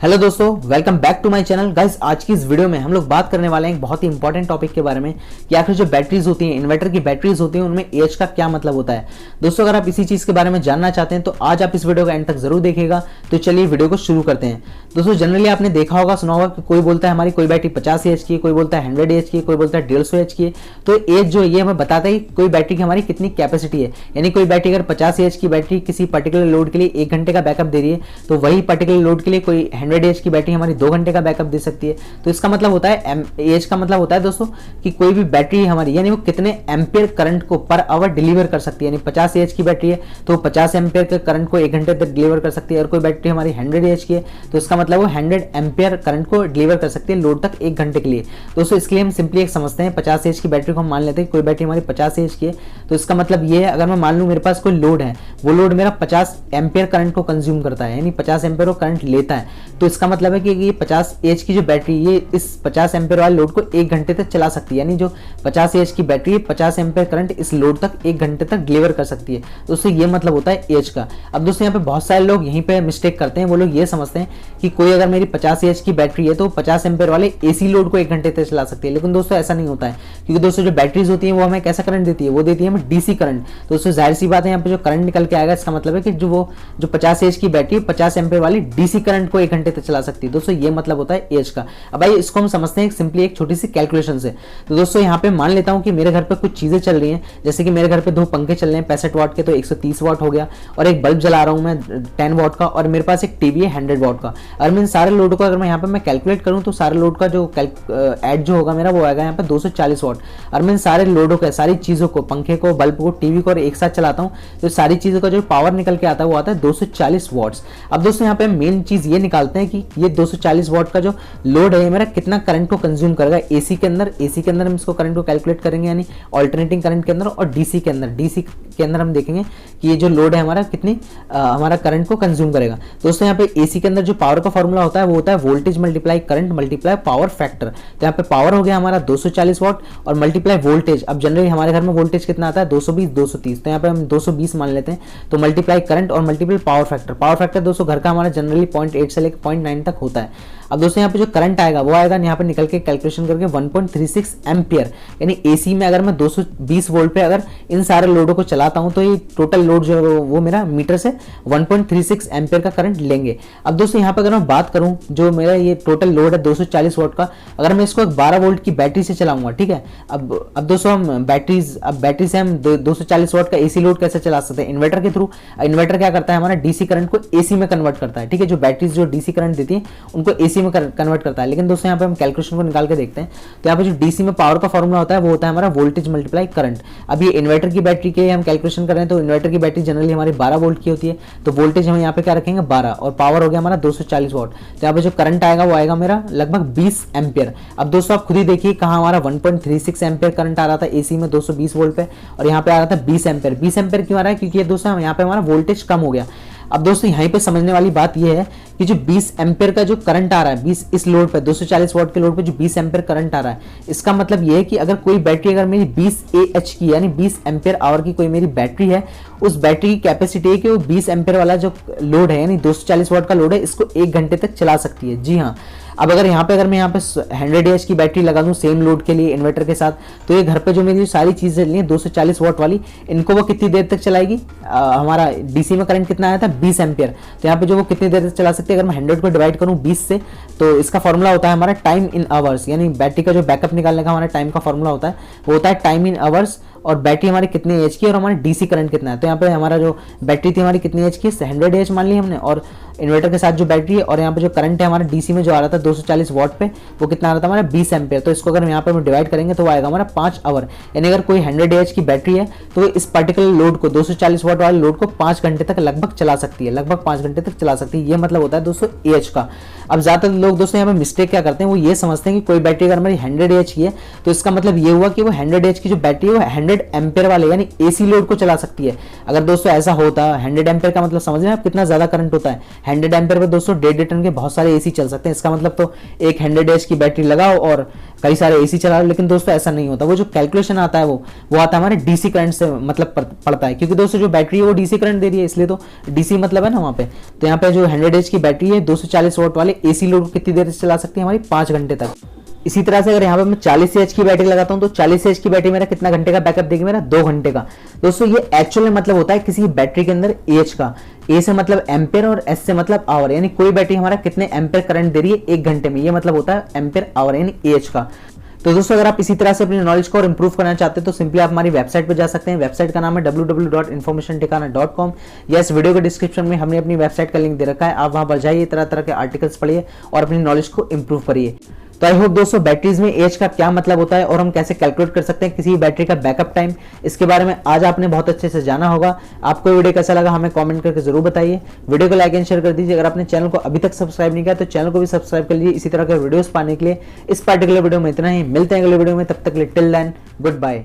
Hello दोस्तों, welcome back to my channel. Guys, आज की इस वीडियो में हम लोग बात करने वाले हैं एक बहुत ही इंपॉर्टेंट टॉपिक के बारे में कि आखिर जो बैटरीज होती हैं, इन्वर्टर की बैटरीज होती हैं, उनमें एज का क्या मतलब होता है। दोस्तों, अगर आप इसी चीज के बारे में जानना चाहते हैं तो आज आप इस वीडियो का एंड तक जरूर देखिएगा। तो चलिए वीडियो को शुरू करते हैं। दोस्तों, जनरली आपने देखा होगा, सुना होगा कि कोई बोलता है हमारी कोई बैटरी 50 एच की है, कोई बोलता है 100 एच की है, कोई बोलता है 150 एच की है। तो एज जो ये हमें बताता है कोई बैटरी की हमारी कितनी कैपेसिटी है। यानी कोई बैटरी अगर 50 एच की बैटरी किसी पर्टिकुलर लोड के लिए 1 घंटे का बैकअप दे रही है, तो वही पर्टिकुलर लोड के लिए कोई 100 एच की बैटरी 2 घंटे का बैकअप दे सकती है। तो इसका मतलब होता है, एज का मतलब होता है दोस्तों कि कोई भी बैटरी हमारी, यानी वो कितने एम्पियर करंट को पर आवर डिलीवर कर सकती है। यानी 50 एच की बैटरी है तो 50 एम्पियर के करंट को 1 घंटे तक डिलीवर कर सकती है। और कोई बैटरी हमारी 100 एच की है तो इसका मतलब वो 100 एम्पियर करंट को डिलीवर कर सकती है लोड तक 1 घंटे के लिए। दोस्तों, इसके लिए हम सिंपली एक समझते हैं, 50 एच की बैटरी को हम मान लेते हैं कोई बैटरी हमारी 50 एच की है। तो इसका मतलब ये है, अगर मैं मान लूँ मेरे पास कोई लोड है, वो लोड मेरा 50 एम्पियर करंट को कंज्यूम करता है, यानी 50 एम्पियर को करंट लेता है। तो इसका मतलब है कि ये 50 एच की जो बैटरी, ये इस 50 एम्पियर वाले लोड को 1 घंटे तक चला सकती है। यानी जो 50 एच की बैटरी है, 50 एम्पियर करंट इस लोड तक 1 घंटे तक डिलीवर कर सकती है। तो उससे ये मतलब होता है एच का। अब दोस्तों, यहाँ पे बहुत सारे लोग यहीं पे मिस्टेक करते हैं। वो लोग ये समझते हैं कि कोई अगर मेरी 50 एच की बैटरी है तो 50 एम्पियर वाले एसी लोड को 1 घंटे तक चला सकती है। लेकिन दोस्तों, ऐसा नहीं होता है, क्योंकि दोस्तों जो बैटरीज होती है वो हमें कैसा करंट देती है, वो देती है हमें डीसी करंट। तो दोस्तों, जाहिर सी बात है, यहाँ पे जो करंट निकल के आएगा, इसका मतलब है कि जो 50 एच की बैटरी 50 एम्पियर वाली डीसी करंट को 1 घंटे तक चला सकती है। दोस्तों, ये मतलब होता है एच का। अब भाई, इसको हम समझते हैं सिंपली एक छोटी सी कैलकुलेशन से। तो दोस्तों, यहाँ पे मान लेता हूँ कि मेरे घर पे कुछ चीजें चल रही हैं, जैसे कि मेरे घर पे 2 पंखे चल रहे हैं 65 वाट के, तो 130 वाट हो गया। और एक बल्ब जला रहा हूँ मैं 10 वाट का, और मेरे पास एक टीवी है 100 वाट का। और मैं इन सारे लोड को अगर मैं यहाँ पे मैं कैलकुलेट करूँ तो सारे लोड का जो एड जो होगा मेरा, वो आएगा यहाँ पे 240 वाट। और मैं इन सारे लोडों को, सारी चीजों को, पंखे को, बल्ब को, टीवी को, और एक साथ चलाता हूँ, तो सारी चीजों का जो पावर निकल के आता है वो आता है 240 वाट्स। अब दोस्तों, यहाँ पे मेन चीज ये निकालते हैं कि ये 240 वाट का जो लोड है मेरा कितना करंट को कंज्यूम करेगा एसी के अंदर। एसी के अंदर हम इसको करंट को कैलकुलेट करेंगे, यानी अल्टरनेटिंग करंट के अंदर। और डीसी के अंदर, डीसी के अंदर हम देखेंगे कि ये जो लोड है हमारा कितनी हमारा करंट को कंज्यूम करेगा। दोस्तों, यहाँ पे एसी के अंदर जो पावर का फॉर्मूला होता है वो होता है voltage multiply current multiply power factor. तो यहाँ पे पावर हो गया हमारा 240 वाट और मल्टीप्लाई वोल्टेज। अब जनरली हमारे घर में वोल्टेज कितना आता है, 220 230, तो यहाँ पे हम 220 मान लेते हैं। तो मल्टीप्लाई करंट और multiply power factor. Power factor दोस्तों घर का हमारा जनरली 0.8 से लेकर 0.9 तक होता है। अब दोस्तों, यहाँ पे जो करंट आएगा वो आएगा यहाँ पे निकल के कैलकुलेशन करके 1.36 एम्पियर। यानी एसी में अगर मैं 220 वोल्ट पे अगर इन सारे लोडों को चलाता हूँ तो ये टोटल लोड जो है वो मेरा मीटर से 1.36 एम्पियर का करंट लेंगे। अब दोस्तों, यहाँ पे अगर मैं बात करूँ, जो मेरा ये टोटल लोड है 240 वोल्ट का, अगर मैं इसको 12 वोल्ट की बैटरी से चलाऊंगा, ठीक है। अब दोस्तों, हम बैटरी से हम 240 वोल्ट का एसी लोड कैसे चला सकते हैं, इन्वर्टर के थ्रू। इन्वर्टर क्या करता है, हमारा डीसी करंट को एसी में कन्वर्ट करता है, ठीक है। जो बैटरीज जो डीसी करंट देती है उनको एसी में कन्वर्ट करता है। लेकिन दोस्तों, यहाँ पे हम कैलकुलेशन को निकाल के देखते हैं, तो यहाँ पे जो डीसी में पावर का फॉर्मूला होता है वो होता है हमारा वोल्टेज मल्टीप्लाई करंट। अब ये इन्वर्टर की बैटरी के हम कैलकुलेशन कर रहे हैं, तो इन्वर्टर की बैटरी जनरली हमारी 12 वोल्ट की होती है, तो वोल्टेज हम यहाँ पे क्या रखेंगे 12, और पावर हो गया हमारा 240 वाट। तो यहाँ पे जो करंट आएगा वो आएगा मेरा लगभग 20 एम्पियर। अब दोस्तों, आप खुद ही देखिए कहाँ हमारा 1.36 एम्पियर करंट आ रहा था एसी में 220 वोल्ट पे, और यहाँ पे आ रहा था 20 एम्पियर। 20 एम्पियर क्यों आ रहा है, क्योंकि दोस्तों यहाँ पे हमारा वोल्टेज कम हो गया। अब दोस्तों, यहीं पे समझने वाली बात यह है कि जो 20 एम्पियर का जो करंट आ रहा है, 20 इस लोड पे 240 वाट के लोड पे जो 20 एम्पियर करंट आ रहा है, इसका मतलब यह है कि अगर कोई बैटरी अगर मेरी 20 AH की, यानी 20 एम्पियर आवर की कोई मेरी बैटरी है, उस बैटरी की कैपेसिटी है कि वो 20 एम्पियर वाला जो लोड है, यानी 240 वाट का लोड है, इसको 1 घंटे तक चला सकती है। जी हाँ। अब अगर मैं यहाँ पे 100 एच की बैटरी लगा दूं सेम लोड के लिए इन्वर्टर के साथ, तो ये घर पे जो मेरी सारी चीजें चल रही है 240 वाट वाली, इनको वो कितनी देर तक चलाएगी। हमारा डीसी में करंट कितना आया था 20 एम्पियर, तो यहाँ पे जो वो कितनी देर तक चला सकती है, अगर मैं 100 को डिवाइड करूँ 20 से, तो इसका फॉर्मूला होता है हमारा टाइम इन आवर्स। यानी बैटरी का जो बैकअप निकालने का हमारा टाइम का फॉर्मूला होता है वो होता है टाइम इन आवर्स, और बैटरी हमारी कितनी एच की और हमारी डीसी करंट कितना है। तो यहाँ पे हमारा जो बैटरी थी हमारी कितनी एच की, 100 एच मान ली हमने, और इन्वर्टर के साथ जो बैटरी है, और यहाँ पे जो करंट है हमारा डीसी में जो आ रहा था 240 वाट पे, वो कितना आ रहा था हमारा 20 एम्पियर। तो इसको अगर हम यहाँ पे डिवाइड करेंगे तो वो आएगा हमारा 5 आवर। यानी अगर कोई 100 एच की बैटरी है तो इस पर्टिकुलर लोड को 240 वाट वाले लोड को 5 घंटे तक लगभग चला सकती है, लगभग 5 घंटे तक चला सकती है। ये मतलब होता है दोस्तों एच का। अब ज्यादातर लोग दोस्तों यहाँ पे मिस्टेक क्या करते हैं, वो ये समझते हैं कि कोई बैटरी अगर हमारी 100 एच की है तो इसका मतलब ये हुआ कि वो 100 एच की जो बैटरी है वो 100 एम्पियर वाले यानी एसी लोड को चला सकती है। अगर दोस्तों ऐसा होता 100 एम्पियर का मतलब समझ रहे हैं आप कितना ज्यादा करंट होता है, 100 एम्पेयर पे दोस्तों 1.5 टन के बहुत सारे एसी चल सकते हैं। इसका मतलब तो एक 100 एच की बैटरी लगाओ और कई सारे एसी चलाओ, लेकिन दोस्तों ऐसा नहीं होता। वो जो कैलकुलेशन आता है वो आता है हमारे डीसी करंट से मतलब पड़ता है, क्योंकि दोस्तों जो बैटरी है वो डीसी करंट दे रही है, इसलिए तो डीसी मतलब है ना वहाँ पे। तो यहाँ पे जो 100 एच की बैटरी है 240 वोल्ट वाले एसी लोड कितनी देर से चला सकती है हमारी 5 घंटे तक। इसी तरह से अगर यहाँ पे मैं 40 एच की बैटरी लगाता हूँ तो 40 एच की बैटरी मेरा कितना घंटे का बैकअप देगी, मेरा 2 घंटे का। दोस्तों ये एक्चुअल में मतलब होता है किसी बैटरी के अंदर एच का, ए से मतलब एम्पेयर और एस से मतलब आवर, यानी कोई बैटरी हमारा कितने एम्पेयर करंट दे रही है 1 घंटे में, ये मतलब होता है एम्पेयर आवर यानी एच का। तो दोस्तों अगर आप इसी तरह से अपनी नॉलेज को और इंप्रूव करना चाहते हैं तो सिंपली आप हमारी वेबसाइट पर जा सकते हैं। वेबसाइट का नाम है www.informationthikana.com, या इस वीडियो के डिस्क्रिप्शन में हमने अपनी वेबसाइट का लिंक दे रखा है, आप वहां पर जाइए, तरह तरह के आर्टिकल्स पढ़िए और अपनी नॉलेज को इंप्रूव करिए। तो आई होप दोस्तों बैटरीज में एज का क्या मतलब होता है और हम कैसे कैलकुलेट कर सकते हैं किसी बैटरी का बैकअप टाइम, इसके बारे में आज आपने बहुत अच्छे से जाना होगा। आपको वीडियो कैसा लगा हमें कमेंट करके जरूर बताइए। वीडियो को लाइक एंड शेयर कर दीजिए। अगर आपने चैनल को अभी तक सब्सक्राइब नहीं किया तो चैनल को भी सब्सक्राइब कर लीजिए इसी तरह के वीडियोस पाने के लिए। इस पार्टिकुलर वीडियो में इतना ही, मिलते हैं अगले वीडियो में, तब तक के लिए टिल देन गुड बाय।